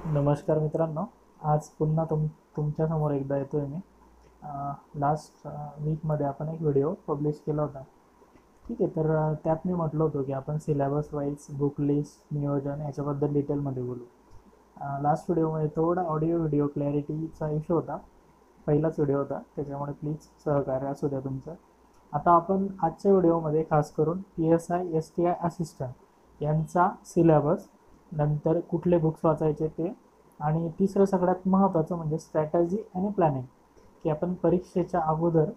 नमस्कार मित्रांनो. आज पुन्हा तुमच्यासमोर एकदा येतोय मी. लास्ट वीकमध्ये आपण एक व्हिडिओ पब्लिश केला होता. ठीक आहे, तर त्यात मी म्हटलं होतं की आपण सिलेबस वाईज बुक लिस्ट नियोजन याच्याबद्दल डिटेलमध्ये बोलू. लास्ट व्हिडिओमध्ये थोडा ऑडिओ व्हिडिओ क्लॅरिटीचा इश्यू होता. पहिलाच व्हिडिओ होता, त्याच्यामुळे प्लीज सहकार्य असू द्या तुमचं. आता आपण आजच्या व्हिडिओमध्ये खास करून PSI STI असिस्टंट यांचा सिलेबस, नंतर कुठले बुक्स वाचायचे ते, आणि तिसरं सगळ्यात महत्त्वाचं म्हणजे स्ट्रॅटजी आणि प्लॅनिंग, की आपण परीक्षेच्या अगोदर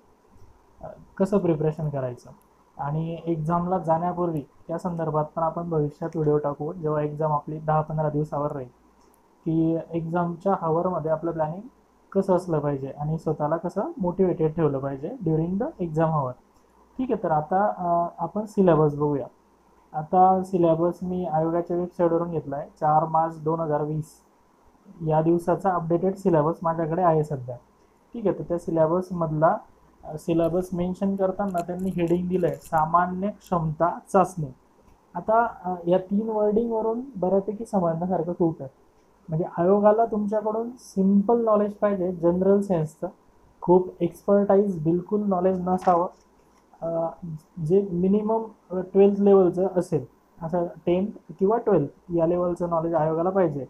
कसं प्रिपरेशन करायचं आणि एक्झामला जाण्यापूर्वी त्या संदर्भात पण आपण भविष्यात व्हिडिओ टाकू जेव्हा एक्झाम आपली 10-15 दिवसावर राहील, की एक्झामच्या हवरमध्ये आपलं प्लॅनिंग कसं असलं पाहिजे आणि स्वतःला कसं मोटिवेटेड ठेवलं पाहिजे ड्युरिंग द एक्झाम हवर. ठीक आहे, तर आता आपण सिलेबस बघूया. आता सिलेबस मी आयोगाच्या वेबसाईटवरून घेतला आहे. 4 मार्च 2020 या दिवसाचा अपडेटेड सिलेबस माझ्याकडे आहे सध्या. ठीक आहे, तर त्या सिलेबसमधला सिलेबस मेन्शन करताना त्यांनी हेडिंग दिलं आहे सामान्य क्षमता चाचणी. आता या 3 वर्डिंगवरून बऱ्यापैकी समजण्यासारखं खूप आहे. म्हणजे आयोगाला तुमच्याकडून सिम्पल नॉलेज पाहिजे, जनरल सेन्सचं. खूप एक्सपर्टाईज बिलकुल नॉलेज नसावं. जे मिनिमम 12th लेवलचं असेल, असं 10th किंवा 12th या लेवलचं नॉलेज आयोगाला पाहिजे.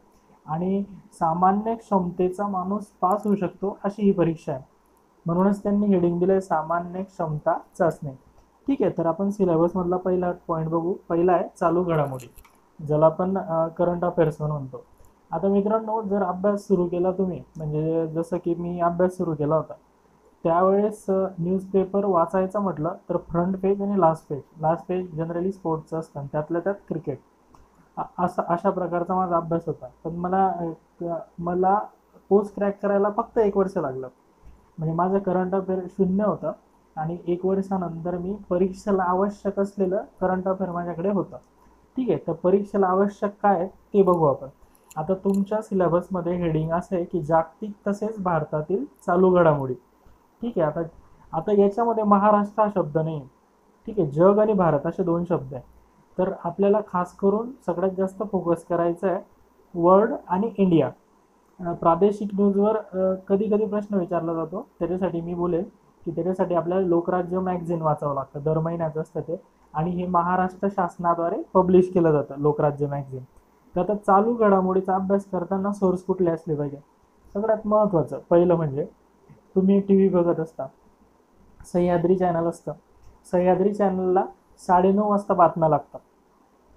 आणि सामान्य क्षमतेचा माणूस पास होऊ शकतो अशी ही परीक्षा आहे. म्हणूनच त्यांनी हेडिंग दिलं आहे सामान्य क्षमता चाचणी. ठीक आहे, तर आपण सिलेबसमधला पहिला पॉईंट बघू. पहिला आहे चालू घडामोडी, ज्याला आपण करंट अफेअर्स म्हणतो. आता मित्रांनो, जर अभ्यास सुरू केला तुम्ही, म्हणजे जसं की मी अभ्यास सुरू केला होता त्यावेळेस न्यूजपेपर वाचायचं म्हटलं तर फ्रंट पेज आणि लास्ट पेज जनरली स्पोर्ट्सचं असतं, त्यातल्या त्यात क्रिकेट. अशा प्रकारचा माझा अभ्यास होता. पण मला पोस्ट क्रॅक करायला फक्त 1 वर्ष लागलं. म्हणजे माझं करंट अफेअर 0 होतं आणि 1 वर्षानंतर मी परीक्षेला आवश्यक असलेलं करंट अफेअर माझ्याकडे होतं. ठीक आहे, तर परीक्षेला आवश्यक काय ते बघू आपण. आता तुमच्या सिलेबसमध्ये हेडिंग असं आहे की जागतिक तसेच भारतातील चालू घडामोडी. ठीक आहे, आता आता याच्यामध्ये महाराष्ट्र हा शब्द नाही. ठीक आहे, जग आणि भारत असे 2 शब्द आहे. तर आपल्याला खास करून सगळ्यात जास्त फोकस करायचं आहे वर्ल्ड आणि इंडिया. प्रादेशिक न्यूजवर कधी कधी प्रश्न विचारला जातो, त्याच्यासाठी मी बोलेल की त्याच्यासाठी आपल्याला लोकराज्य मॅगझिन वाचावं लागतं. दर महिन्याचं असतं ते, आणि हे महाराष्ट्र शासनाद्वारे पब्लिश केलं जातं लोकराज्य मॅगझिन. तर आता चालू घडामोडीचा अभ्यास करताना सोर्स कुठले असले पाहिजे. सगळ्यात महत्त्वाचं पहिलं म्हणजे तुम्ही टी व्ही बघत असता, सह्याद्री चॅनल असतं. सह्याद्री चॅनलला 9:30 वाजता बातम्या लागतात.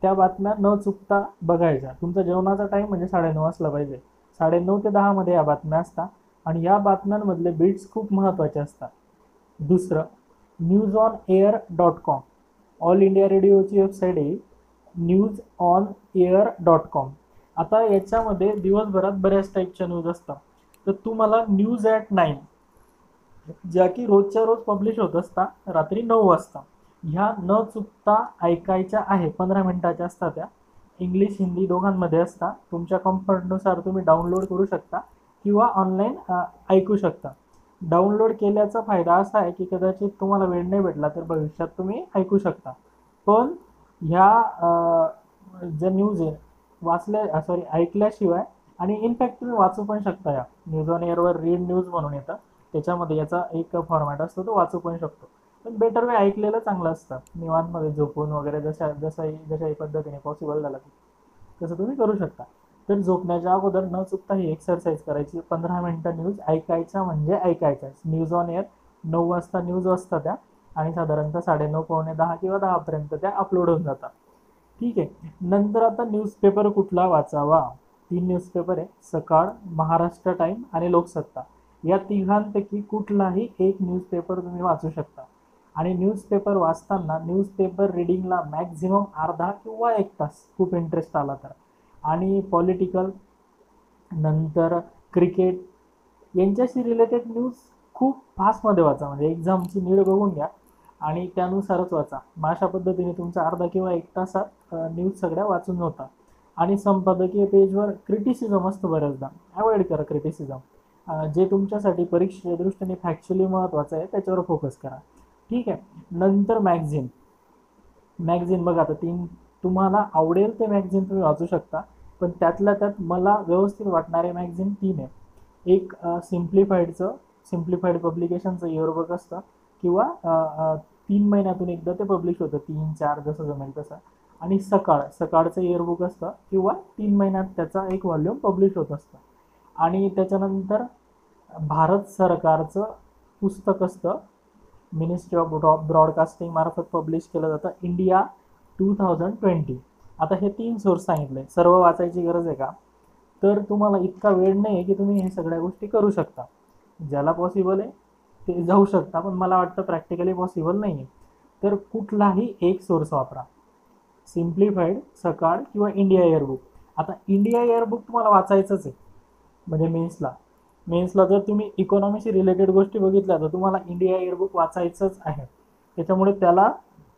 त्या बातम्या न चुकता बघायच्या. तुमचा जेवणाचा टाईम म्हणजे 9:30 असला पाहिजे. 9:30 ते 10 मध्ये या बातम्या असतात आणि या बातम्यांमधले बीट्स खूप महत्त्वाचे असतात. दुसरं, NewsOnAir.com, ऑल इंडिया रेडिओची वेबसाईट आहे NewsOnAir.com. आता याच्यामध्ये दिवसभरात बऱ्याच टाईपच्या न्यूज असतात. तर तुम्हाला News@9, ज्या की रोजच्या रोज पब्लिश होत असतात रात्री 9 वाजता, ह्या न चुकता ऐकायच्या आहे. 15 मिनिटाच्या असतात त्या. इंग्लिश हिंदी दोघांमध्ये असतात. तुमच्या कम्फर्टनुसार तुम्ही डाउनलोड करू शकता किंवा ऑनलाईन ऐकू शकता. डाउनलोड केल्याचा फायदा असा आहे की कदाचित तुम्हाला वेळ नाही भेटला तर भविष्यात तुम्ही ऐकू शकता. पण ह्या ज्या न्यूज आहे ऐकल्याशिवाय, आणि इनफॅक्ट तुम्ही वाचू पण शकता. या न्यूज ऑन एअरवर रीड न्यूज म्हणून येतं, त्याच्यामध्ये याचा एक फॉर्मॅट असतो, तो वाचू पण शकतो. पण बेटर वे ऐकलेलं चांगलं असतं. निवांतमध्ये झोपून वगैरे जशाही पद्धतीने पॉसिबल झालं तसं तुम्ही करू शकता. तर झोपण्याच्या अगोदर न चुकता ही एक्सरसाइज करायची. 15 मिनिटं न्यूज ऐकायच्या म्हणजे ऐकायच्या. न्यूज ऑन एअर 9 वाजता न्यूज असतात त्या, आणि साधारणतः 9:30, 9:45 किंवा 10पर्यंत त्या अपलोड होऊन जातात. ठीक आहे, नंतर आता न्यूजपेपर कुठला वाचावा. 3 न्यूजपेपर आहे, सकाळ, महाराष्ट्र टाइम आणि लोकसत्ता. या तिघांपैकी कुठलाही एक न्यूजपेपर तुम्ही वाचू शकता. आणि न्यूजपेपर वाचताना न्यूजपेपर रिडिंगला मॅक्झिमम अर्धा किंवा 1 तास, खूप इंटरेस्ट आला तर. आणि पॉलिटिकल, नंतर क्रिकेट यांच्याशी रिलेटेड न्यूज खूप फास्टमध्ये वाचा. म्हणजे एक्झामची नीड बघून घ्या आणि त्यानुसारच वाचा. मग अशा पद्धतीने तुमचा अर्धा किंवा 1 तासात न्यूज सगळ्या वाचून होता. आणि संपादकीय पेजवर क्रिटिसिझम असतं बऱ्याचदा, अवॉइड करा क्रिटिसिझम. जे तुमच्यासाठी परीक्षेच्या दृष्टीने फॅक्च्युअली महत्त्वाचं आहे त्याच्यावर फोकस करा. ठीक आहे, नंतर मॅगझिन बघा. आता 3 तुम्हाला आवडेल ते मॅगझिन तुम्ही वाचू शकता. पण त्यातल्या त्यात मला व्यवस्थित वाटणारे मॅगझिन 3 आहे. एक सिम्प्लिफाईड पब्लिकेशनचं इयरबुक असतं, किंवा 3 महिन्यातून एकदा ते पब्लिश होतं, 3-4 जसं जमेल तसं. आणि सकाळचं इयरबुक असतं, किंवा 3 महिन्यात त्याचा एक व्हॉल्यूम पब्लिश होत असतं. आणि त्याच्यानंतर भारत सरकारचं पुस्तक असतं, मिनिस्ट्री ऑफ ब्रॉडकास्टिंग मार्फत पब्लिश केलं जातं, इंडिया 2020. आता हे 3 सोर्स सांगितले, सर्व वाचायची गरज आहे का? तर तुम्हाला इतका वेळ नाही आहे की तुम्ही हे सगळ्या गोष्टी करू शकता. ज्याला पॉसिबल आहे ते जाऊ शकता, पण मला वाटतं प्रॅक्टिकली पॉसिबल नाही आहे. तर कुठलाही एक सोर्स वापरा, सिम्प्लिफाईड, सकाळ किंवा इंडिया इयरबुक. आता इंडिया इयरबुक तुम्हाला वाचायचंच आहे, म्हणजे मेन्सला जर तुम्ही इकॉनॉमीशी रिलेटेड गोष्टी बघितल्या तर तुम्हाला इंडिया इयरबुक वाचायचंच आहे. त्याच्यामुळे त्याला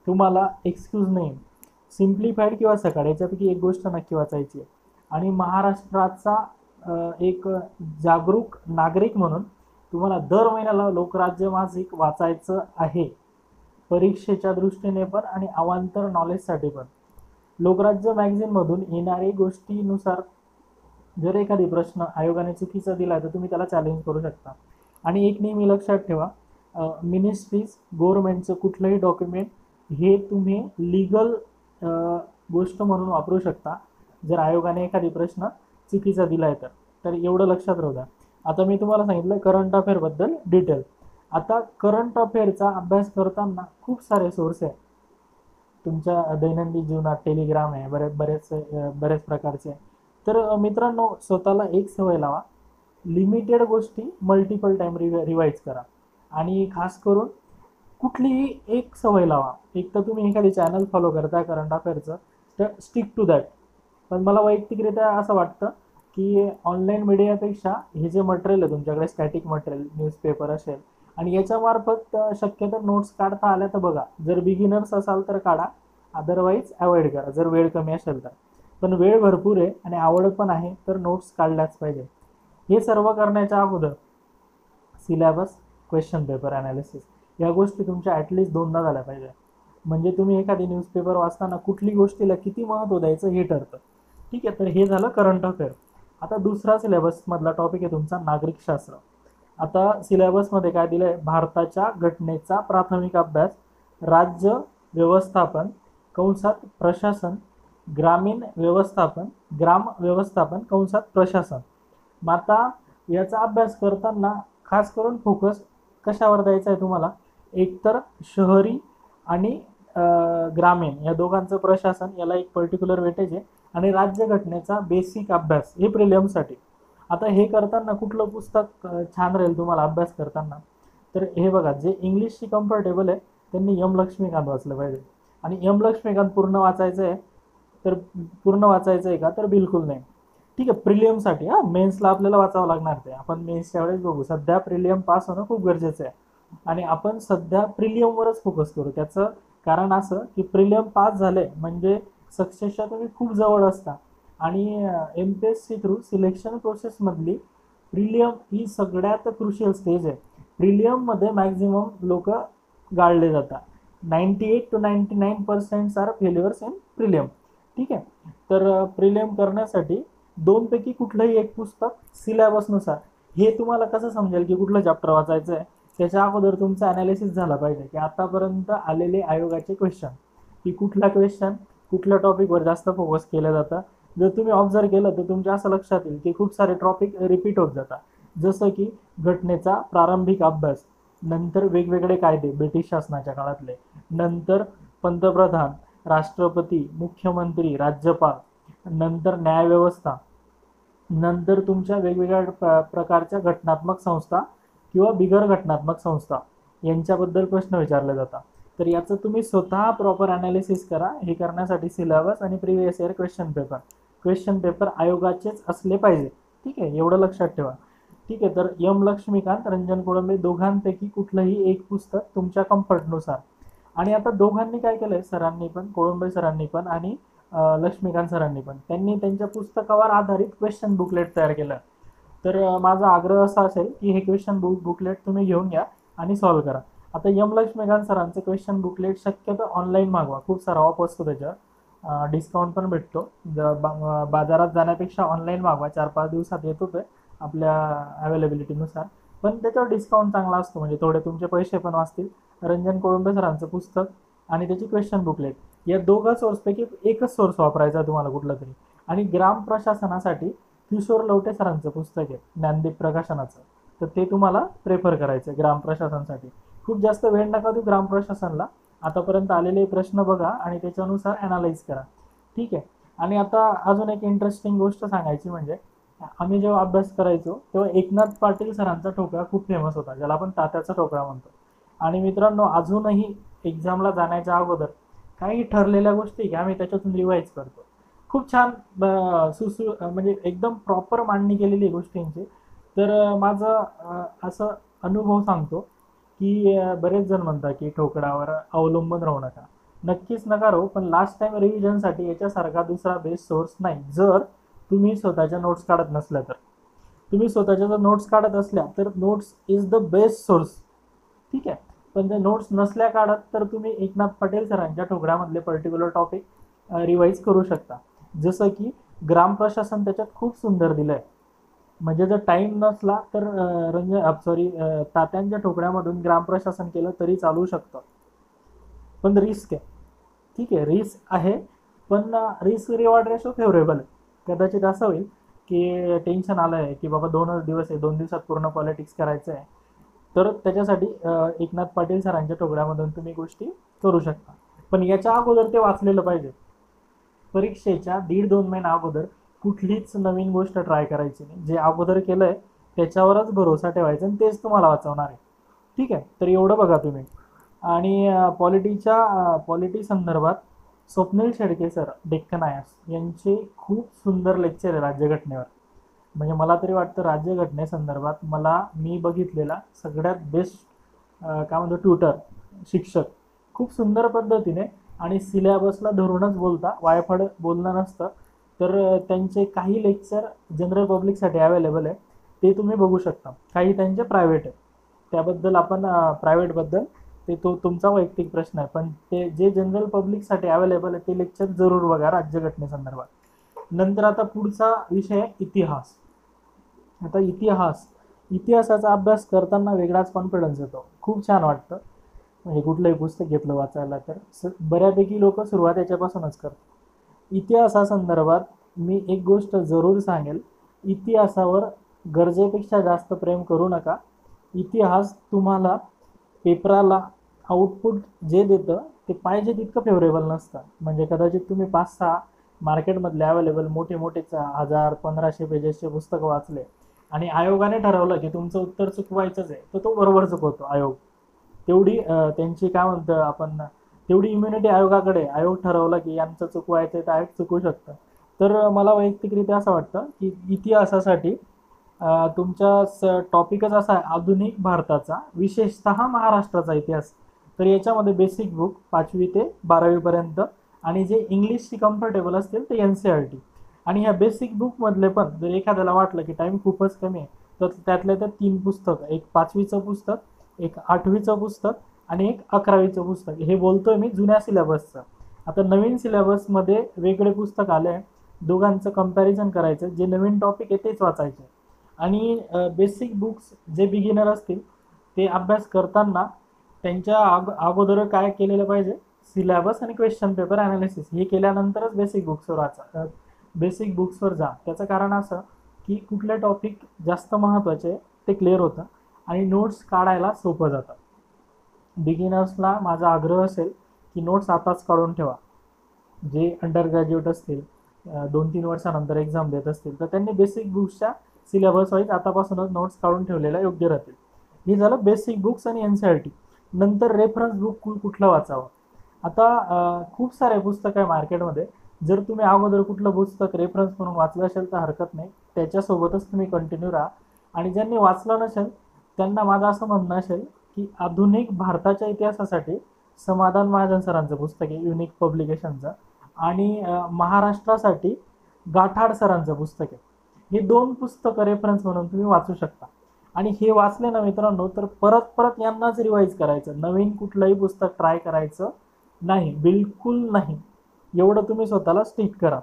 तुम्हाला एक्सक्यूज नाही. सिम्प्लिफाईड किंवा सकाळ याच्यापैकी एक गोष्ट नक्की वाचायची आहे. आणि महाराष्ट्राचा एक जागरूक नागरिक म्हणून तुम्हाला दर महिन्याला लोकराज्य मासिक वाचायचं आहे, परीक्षेच्या दृष्टीने पण आणि अवांतर नॉलेजसाठी पण. लोकराज्य मॅगझिनमधून येणाऱ्या गोष्टीनुसार जर एखादी प्रश्न आयोगाने चुकीचा दिला तर तुम्ही त्याला चॅलेंज करू शकता. आणि एक नेहमी लक्षात ठेवा, मिनिस्ट्रीज, गव्हर्नमेंटचं कुठलंही डॉक्युमेंट हे तुम्ही लिगल गोष्ट म्हणून वापरू शकता जर आयोगाने एखादी प्रश्न चुकीचा दिला आहे तर एवढं लक्षात राहू द्या. आता मी तुम्हाला सांगितलं करंट अफेअरबद्दल डिटेल. आता करंट अफेअरचा अभ्यास करताना खूप सारे सोर्स आहे तुमच्या दैनंदिन जीवनात. टेलिग्राम आहे, बरेच प्रकारचे. तर मित्रांनो, स्वतःला एक सवय लावा, लिमिटेड गोष्टी मल्टिपल टाइम रिवाईज करा. आणि खास करून कुठलीही एक सवय लावा. एक तर तुम्ही एखादी चॅनल फॉलो करता करंट अफेअरचं, तर स्टिक टू दॅट. पण मला वैयक्तिकरित्या असं वाटतं की ऑनलाईन मीडियापेक्षा हे जे मटेरियल आहे तुमच्याकडे, स्टॅटिक मटेरियल, न्यूजपेपर असेल, आणि याच्यामार्फत शक्यतो नोट्स काढता आल्या तर बघा. जर बिगिनर्स असाल तर काढा, अदरवाईज अवॉइड करा जर वेळ कमी असेल तर. पण वेळ भरपूर आहे आणि आवड पण आहे तर नोट्स काढल्याच पाहिजे. हे सर्व करण्याच्या अगोदर सिलेबस, क्वेश्चन पेपर ॲनालिसिस या गोष्टी तुमच्या ॲटलिस्ट 2दा झाल्या पाहिजे. म्हणजे तुम्ही एखादी न्यूजपेपर वाचताना कुठली गोष्टीला किती महत्त्व द्यायचं हे ठरतं. ठीक आहे, तर हे झालं करंट अफेअर. आता दुसरा सिलेबसमधला टॉपिक आहे तुमचा नागरिकशास्त्र. आता सिलेबसमध्ये काय दिलं आहे, भारताच्या घटनेचा प्राथमिक अभ्यास, राज्य व्यवस्थापन कंसात प्रशासन, ग्रामीण व्यवस्थापन, ग्राम व्यवस्थापन कंसात प्रशासन. मग आता याचा अभ्यास करताना खास करून फोकस कशावर द्यायचा आहे तुम्हाला? एकतर शहरी आणि ग्रामीण या दोघांचं प्रशासन याला एक पर्टिक्युलर वेटेज आहे, आणि राज्यघटनेचा बेसिक अभ्यास हे प्रिलियमसाठी. आता हे करताना कुठलं पुस्तक छान राहील तुम्हाला अभ्यास करताना? तर हे बघा, जे इंग्लिशशी कम्फर्टेबल आहे त्यांनी एम लक्ष्मीकांत वाचलं पाहिजे. आणि एम लक्ष्मीकांत पूर्ण वाचायचं आहे का? तर बिलकुल नाही. ठीक आहे, प्रिलियमसाठी. मेन्सला आपल्याला वाचावं लागणार, ते आपण मेन्सच्या वेळेस बघू. सध्या प्रिलियम पास होणं खूप गरजेचं आहे आणि आपण सध्या प्रिलियमवरच फोकस करू. त्याचं कारण असं की प्रिलियम पास झाले म्हणजे सक्सेसच्या तुम्ही खूप जवळ असता. आणि MPSC थ्रू सिलेक्शन प्रोसेसमधली प्रिलियम ही सगळ्यात क्रुशियल स्टेज आहे. प्रिलियममध्ये मॅक्झिमम लोक गाळले जातात. 98 to 99% are failures in prelim. ठीक आहे, तर प्रिलियम करण्यासाठी 2 पैकी कुठलंही एक पुस्तक सिलेबसनुसार. हे तुम्हाला कसं समजेल की कुठलं चॅप्टर वाचायचं आहे? त्याच्या अगोदर तुमचा ॲनालिसिस झाला पाहिजे की आतापर्यंत आलेले आयोगाचे क्वेश्चन, की कुठला क्वेश्चन कुठल्या टॉपिकवर जास्त फोकस केलं जातं. जर तुम्ही ऑब्झर्व केलं तर तुमच्या असं लक्षात येईल की खूप सारे टॉपिक रिपीट होत जातात. जसं की घटनेचा प्रारंभिक अभ्यास, नंतर वेगवेगळे कायदे ब्रिटिश शासनाच्या काळातले, नंतर पंतप्रधान, राष्ट्रपती, मुख्यमंत्री, राज्यपाल, नंतर न्यायव्यवस्था, नंतर तुमच्या वेगवेगळ्या प्रकारच्या घटनात्मक संस्था किंवा बिगर घटनात्मक संस्था यांच्याबद्दल प्रश्न विचारले जातात. तर याचं तुम्ही स्वतः प्रॉपर ॲनालिसिस करा. हे करण्यासाठी सिलेबस आणि प्रिव्हियस इयर क्वेश्चन पेपर आयोगाचेच असले पाहिजे. ठीक आहे, एवढं लक्षात ठेवा. ठीक आहे, तर एम लक्ष्मीकांत, रंजन कोळंबे दोघांपैकी कुठलंही एक पुस्तक तुमच्या कम्फर्टनुसार. आणि आता दोघांनी काय केलंय, सरांनी पण, कोळंबे सरांनी पण आणि लक्ष्मीकांत सरांनी पण, त्यांनी त्यांच्या पुस्तकावर आधारित क्वेश्चन बुकलेट तयार केलं. तर माझा आग्रह असा असेल की हे क्वेश्चन बुकलेट तुम्ही घेऊन घ्या आणि सॉल्व्ह करा. आता एम लक्ष्मीकांत सरांचे क्वेश्चन बुकलेट शक्यतो ऑनलाईन मागवा, खूप सारा ऑफ असतो त्याच्यावर. डिस्काउंट पण भेटतो. बाजारात जाण्यापेक्षा ऑनलाईन मागवा, 4-5 दिवसात येतो ते आपल्या अवेलेबिलिटीनुसार. पण त्याच्यावर डिस्काउंट चांगला असतो, म्हणजे थोडे तुमचे पैसे पण वाचतील. रंजन कोळंबे सरांचं पुस्तक आणि त्याची क्वेश्चन बुकलेट, या दोघं सोर्सपैकी एकच सोर्स वापरायचा तुम्हाला कुठला तरी. आणि ग्राम प्रशासनासाठी किशोर लवटे सरांचं पुस्तक आहे ज्ञानदीप प्रकाशनाचं, तर ते तुम्हाला प्रेफर करायचं ग्राम प्रशासनासाठी. खूप जास्त वेळ नका देऊ ग्राम प्रशासनला, आतापर्यंत आलेले प्रश्न बघा आणि त्याच्यानुसार ॲनालाइज करा. ठीक आहे. आणि आता अजून एक इंटरेस्टिंग गोष्ट सांगायची म्हणजे, आम्ही जेव्हा अभ्यास करायचो तेव्हा एकनाथ पाटील सरांचा ठोकळा खूप फेमस होता, ज्याला आपण तात्याचा ठोकळा म्हणतो. आणि मित्रांनो, अजूनही एक्झामला जाण्याच्या अगोदर काही ठरलेल्या गोष्टी की आम्ही त्याच्यातून रिवाईज करतो. खूप छान म्हणजे एकदम प्रॉपर मांडणी केलेली गोष्टींची. तर माझं असं अनुभव सांगतो की बरेच जण म्हणतात की ठोकळावर अवलंबून राहू नका. नक्कीच नका राहू, पण लास्ट टाइम रिव्हिजनसाठी याच्यासारखा दुसरा बेस्ट सोर्स नाही, जर तुम्ही स्वतःच्या नोट्स काढत नसल्या तर. तुम्ही स्वतःच्या जर नोट्स काढत असल्या तर notes is the best source. ठीक आहे. पण ते नोट्स नसल्या काढत तर तुम्ही एकनाथ पटेल सरांच्या ठोकळ्यामधले पर्टिक्युलर टॉपिक रिवाईज करू शकता. जसं की ग्राम प्रशासन त्याच्यात खूप सुंदर दिलं आहे. म्हणजे जर टाईम नसला तर तात्यांच्या ठोकळ्यामधून ग्राम प्रशासन केलं तरी चालू शकतं. पण रिस्क आहे. ठीक आहे, रिस्क आहे, पण रिस्क रिवॉर्ड रेशो फेवरेबल आहे. कदाचित असं होईल की टेन्शन आलं आहे की बाबा 2च दिवस आहे, 2 दिवसात पूर्ण पॉलिटिक्स करायचं आहे, तर त्याच्यासाठी एकनाथ पाटील सरांच्या ठोकळ्यामधून तुम्ही गोष्टी करू शकता. पण याच्या अगोदर ते वाचलेलं पाहिजे. परीक्षेच्या 1.5-2 महिना अगोदर कुठलीच नवीन गोष्ट ट्राय करायची नाही. जे अगोदर केलं आहे त्याच्यावरच भरोसा ठेवायचा आणि तेच तुम्हाला वाचवणार आहे. ठीक आहे. तर एवढं बघा तुम्ही. आणि पॉलिटी संदर्भात स्वप्नील शेळके सर डेक्कन आयस यांचे खूप सुंदर लेक्चर आहे राज्यघटनेवर. म्हणजे मला तरी वाटतं राज्यघटनेसंदर्भात मी बघितलेला सगळ्यात बेस्ट काय म्हणतो ट्युटर, शिक्षक. खूप सुंदर पद्धतीने आणि सिलेबसला धरूनच बोलता, वायफळ बोलणं नसतं. तर त्यांचे काही लेक्चर जनरल पब्लिकसाठी अवेलेबल आहे, ते तुम्ही बघू शकता. काही त्यांचे प्रायव्हेट आहे, त्याबद्दल आपण प्रायव्हेटबद्दल ते तुमचा वैयक्तिक प्रश्न आहे. पण ते जे जनरल पब्लिकसाठी अवेलेबल आहे ते लेक्चर जरूर बघा राज्यघटनेसंदर्भात. नंतर आता पुढचा विषय आहे इतिहास. आता इतिहासाचा अभ्यास करताना वेगळाच कॉन्फिडन्स येतो, खूप छान वाटतं. म्हणजे कुठलंही पुस्तक घेतलं वाचायला तर बऱ्यापैकी लोक सुरुवात याच्यापासूनच करतात. इतिहासासंदर्भात मी एक गोष्ट जरूर सांगेल, इतिहासावर गरजेपेक्षा जास्त प्रेम करू नका. इतिहास तुम्हाला पेपराला आउटपुट जे देतं ते पाहिजे तितकं फेवरेबल नसतं. म्हणजे कदाचित तुम्ही 5-6 मार्केटमधले अवेलेबल मोठे 1000-1500 पेजेसचे पुस्तकं वाचले आणि आयोगाने ठरवलं की तुमचं उत्तर चुकवायचंच आहे, तर तो बरोबर चुकवतो आयोग. तेवढी त्यांची काय म्हणतं आपण, तेवढी इम्युनिटी आयोगाकडे. आयोग ठरवलं की यांचं चुकवायचं तर आयोग चुकवू शकतं. तर मला वैयक्तिकरित्या असं वाटतं की इतिहासासाठी तुमचा टॉपिकच असा आहे आधुनिक भारताचा, विशेषतः महाराष्ट्राचा इतिहास. तर याच्यामध्ये बेसिक बुक 5वी ते 12वी पर्यंत, आणि जे इंग्लिशशी कम्फर्टेबल असतील ते NCERT. आणि ह्या बेसिक बुकमधले पण जर एखाद्याला वाटलं की टाईम खूपच कमी आहे तर त्यातल्या त्या 3 पुस्तकं, एक 5वीचं पुस्तक, एक 8वीचं पुस्तक आणि एक 11वीचं पुस्तक. हे बोलतोय मी जुन्या सिलेबसचं. आता नवीन सिलेबसमध्ये वेगळे पुस्तक आले आहे, दोघांचं कंपॅरिझन करायचं, जे नवीन टॉपिक आहे तेच वाचायचे. आणि बेसिक बुक्स जे बिगिनर असतील ते अभ्यास करताना त्यांच्या अगोदर काय केलेलं पाहिजे, सिलेबस आणि क्वेश्चन पेपर ॲनालिसिस हे केल्यानंतरच बेसिक बुक्सवर जा. त्याचं कारण असं की कुठले टॉपिक जास्त महत्त्वाचे ते क्लिअर होतं आणि नोट्स काढायला सोपं जातं. बिगिनर्सला माझा आग्रह असेल की नोट्स आताच काढून ठेवा. जे अंडर ग्रॅज्युएट असतील, 2-3 वर्षानंतर एक्झाम देत असतील, तर त्यांनी बेसिक बुक्सच्या सिलेबस वाईज आतापासूनच नोट्स काढून ठेवलेल्या योग्य राहतील. हे झालं बेसिक बुक्स आणि NCERT. नंतर रेफरन्स बुक कुठलं वाचावं. आता खूप सारे पुस्तकं आहे मार्केटमध्ये. जर तुम्ही अगोदर कुठलं पुस्तक रेफरन्स म्हणून वाचलं असेल तर हरकत नाही, त्याच्यासोबतच तुम्ही कंटिन्यू राहा. आणि ज्यांनी वाचलं नसेल त्यांना माझं असं म्हणणं असेल की आधुनिक भारताच्या इतिहासासाठी समाधान महाजन सरांचं पुस्तक आहे युनिक पब्लिकेशनचं, आणि महाराष्ट्रासाठी गाठाड सरांचं पुस्तक आहे. हे 2 पुस्तकं रेफरन्स म्हणून तुम्ही वाचू शकता. आणि हे वाचले ना मित्रांनो तर परत परत यांनाच रिवाईज करायचं, नवीन कुठलंही पुस्तक ट्राय करायचं नाही, बिलकुल नाही. एवढं तुम्ही स्वतःला स्टिक करा.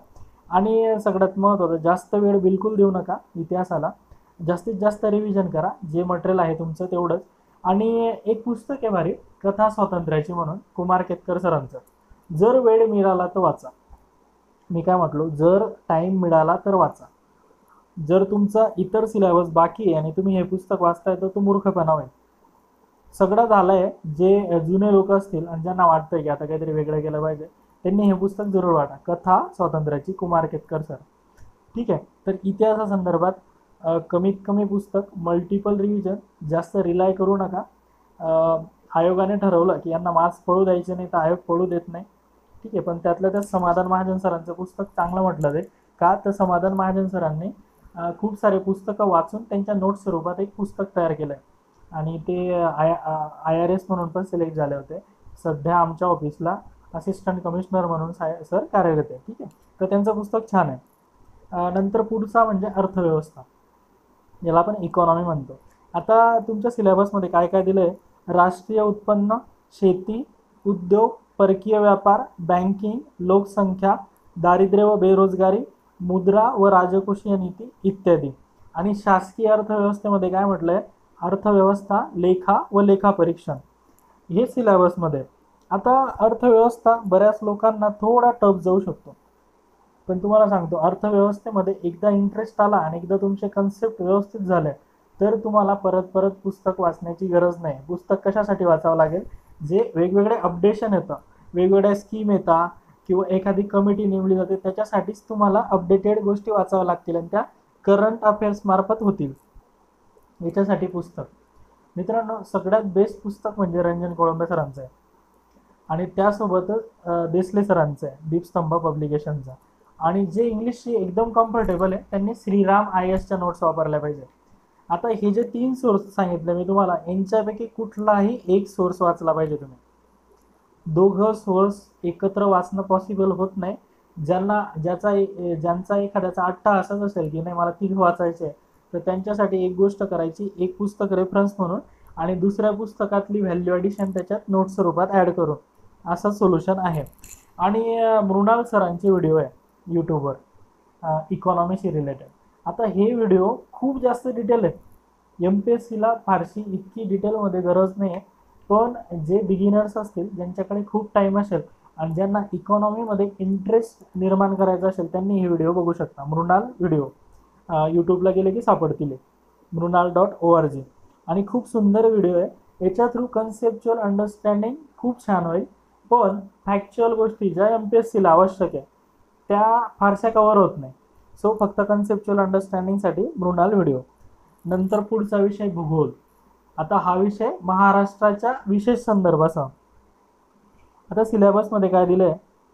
आणि सगळ्यात महत्त्वाचं, जास्त वेळ बिलकुल देऊ नका इतिहासाला. जास्तीत जास्त रिव्हिजन करा, जे मटेरियल आहे तुमचं तेवढंच. आणि एक पुस्तक आहे भारी, कथा स्वातंत्र्याची म्हणून, कुमार केतकर सरांचं. जर वेळ मिळाला तर वाचा. मी काय म्हटलो, जर टाईम मिळाला तर वाचा. जर तुमचा इतर सिलेबस बाकी आहे आणि तुम्ही हे पुस्तक वाचताय तर तो मूर्खपणा होईल. सगळं झालंय. जे जुने लोक असतील आणि ज्यांना वाटतंय की आता काहीतरी वेगळं केलं पाहिजे, त्यांनी हे पुस्तक जरूर वाचा, कथा स्वातंत्र्याची, कुमार केतकर सर. ठीक आहे. तर इतिहासासंदर्भात कमीत कमी पुस्तक, मल्टिपल रिव्हिजन, जास्त रिलाय करू नका. आयोगाने ठरवलं की यांना मार्क्स पडू द्यायचे नाही तर आयोग पडू देत नाही. ठीक आहे. पण त्यातल्या त्यात समाधान महाजन सरांचं पुस्तक चांगलं म्हटलं जाईल. का तर समाधान महाजन सरांनी खूप सारे पुस्तकं वाचून त्यांच्या नोट्स स्वरूपात एक पुस्तक तयार केलं आहे आणि ते IRS म्हणून पण सिलेक्ट झाले होते. सध्या आमच्या ऑफिसला असिस्टंट कमिशनर म्हणून सर कार्यरत आहे. ठीक आहे. तर त्यांचं पुस्तक छान आहे. नंतर पुढचा म्हणजे अर्थव्यवस्था, याला आपण इकॉनॉमी म्हणतो. आता तुमच्या सिलेबसमध्ये काय काय दिलं आहे? राष्ट्रीय उत्पन्न, शेती, उद्योग, परकीय व्यापार, बँकिंग, लोकसंख्या, दारिद्र्य व बेरोजगारी, मुद्रा व राजकोषीय नीती इत्यादी. आणि शासकीय अर्थव्यवस्थेमध्ये काय म्हटलंय? अर्थव्यवस्था, लेखा व लेखापरीक्षण, हे सिलेबसमध्ये. आता अर्थव्यवस्था बऱ्याच लोकांना थोडा टफ जाऊ शकतो, पण तुम्हाला सांगतो, अर्थव्यवस्थेमध्ये एकदा इंटरेस्ट आला आणि एकदा तुमचे कन्सेप्ट व्यवस्थित झाले तर तुम्हाला परत परत पुस्तक वाचण्याची गरज नाही. पुस्तक कशासाठी वाचावं लागेल? जे वेगवेगळे अपडेशन येतं, वेगवेगळ्या स्कीम येतात किंवा एखादी कमिटी नेमली जाते, त्याच्यासाठीच तुम्हाला अपडेटेड गोष्टी वाचाव्या लागतील आणि त्या करंट अफेअर्स मार्फत होतील. याच्यासाठी पुस्तक, मित्रांनो, सगळ्यात बेस्ट पुस्तक म्हणजे रंजन कोळंबे सरांचं आहे आणि त्यासोबतच देसले सरांचं आहे, दीपस्तंभ पब्लिकेशनचं. आणि जे इंग्लिशशी एकदम कम्फर्टेबल आहे त्यांनी श्रीराम IASच्या नोट्स वापरल्या पाहिजे. आता हे जे 3 सोर्स सांगितले मी तुम्हाला, यांच्यापैकी कुठलाही एक सोर्स वाचला पाहिजे तुम्ही. दोघं सोर्स एकत्र वाचणं पॉसिबल होत नाही. ज्यांचा एखाद्याचा अट्टा असाच असेल की नाही मला 3 वाचायचे, तर त्यांच्यासाठी एक गोष्ट करायची, एक पुस्तक रेफरन्स म्हणून आणि दुसऱ्या पुस्तकातली व्हॅल्यू ॲडिशन त्याच्यात नोट स्वरूपात ॲड करून, असं सोल्युशन आहे. आणि मृणाल सरांचे व्हिडिओ आहे यूट्यूबवर इकॉनॉमीशी रिलेटेड. आता हे व्हिडिओ खूप जास्त डिटेल आहे. MPSCला फारशी इतकी डिटेलमध्ये गरज नाही आहे, पण जे बिगिनर्स असतील, ज्यांच्याकडे खूप टाईम असेल आणि ज्यांना इकॉनॉमीमध्ये इंटरेस्ट निर्माण करायचा असेल, त्यांनी हे व्हिडिओ बघू शकता. मृणाल व्हिडिओ यूट्यूबला गेले की सापडतील, mrunal.org. आणि खूप सुंदर व्हिडिओ आहे. याच्या थ्रू कन्सेप्च्युअल अंडरस्टँडिंग खूप छान होईल, पण फॅक्च्युअल गोष्टी ज्या MPSCला आवश्यक आहे त्या फारशा कव्हर होत नाही. सो फक्त कन्सेप्च्युअल अंडरस्टँडिंगसाठी मृणाल व्हिडिओ. नंतर पुढचा विषय भूगोल. आता हा विषय महाराष्ट्राच्या विशेष संदर्भाचा. आता सिलेबसमध्ये काय दिलं आहे?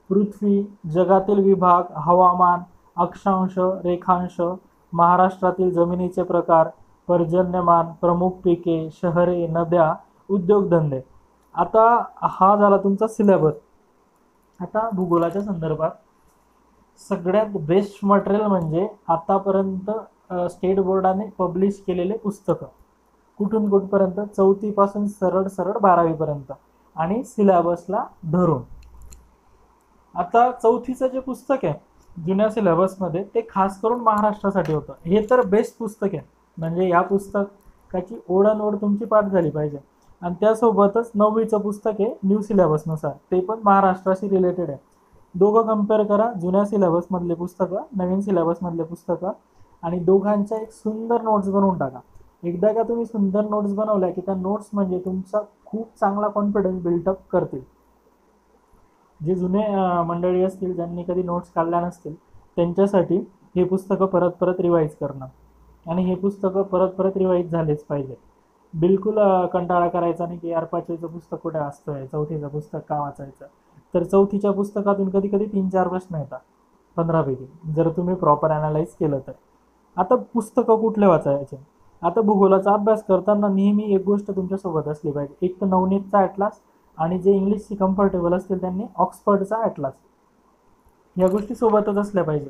पृथ्वी, जगातील विभाग, हवामान, अक्षांश, रेखांश, महाराष्ट्रातील जमिनीचे प्रकार, पर्जन्यमान, प्रमुख पिके, शहरे, नद्या, उद्योगधंदे. आता हा झाला तुमचा सिलेबस. आता भूगोलाच्या संदर्भात सगळ्यात बेस्ट मटेरियल म्हणजे आतापर्यंत स्टेट बोर्डाने पब्लिश केलेले पुस्तकं, कुठून कुठपर्यंत, 4थी पासून सरळ 12वी पर्यंत आणि सिलेबसला धरून. आता 4थीचं जे पुस्तक आहे जुन्या सिलेबसमध्ये, ते खास करून महाराष्ट्रासाठी होतं. हे तर बेस्ट पुस्तक आहे, म्हणजे या पुस्तकाची ओढानोड तुमची पाठ झाली पाहिजे. आणि त्यासोबतच 9वीचं पुस्तक आहे न्यू सिलेबसनुसार, ते पण महाराष्ट्राशी रिलेटेड आहे. दोघं कम्पेअर करा, जुन्या सिलेबसमधले पुस्तकं, नवीन सिलेबसमधले पुस्तकं, आणि दोघांच्या एक सुंदर नोट्स बनवून टाका. एकदा का तुम्ही सुंदर नोट्स बनवल्या की त्या नोट्स म्हणजे तुमचा खूप चांगला कॉन्फिडन्स बिल्डअप करतील. जे जुने मंडळी असतील, ज्यांनी कधी नोट्स काढल्या नसतील, त्यांच्यासाठी हे पुस्तकं परत परत रिवाईज करणं, आणि हे पुस्तकं परत परत रिवाईज झालेच पाहिजे. बिलकुल कंटाळा करायचा नाही की यार 5वीचं पुस्तक कुठे असतंय, 4थीचं पुस्तक का वाचायचं. तर 4थीच्या पुस्तकातून कधी कधी 3-4 प्रश्न येतात 15पैकी, जर तुम्ही प्रॉपर ॲनालाइज केलं तर. आता पुस्तकं कुठले वाचायचे? आता भूगोलाचा अभ्यास करताना नेहमी एक गोष्ट तुमच्यासोबत असली पाहिजे, एक तर नवनीतचा ॲटलास, आणि जे इंग्लिशशी कम्फर्टेबल असतील त्यांनी ऑक्सफर्डचा ॲटलास. या गोष्टी सोबतच असल्या पाहिजे.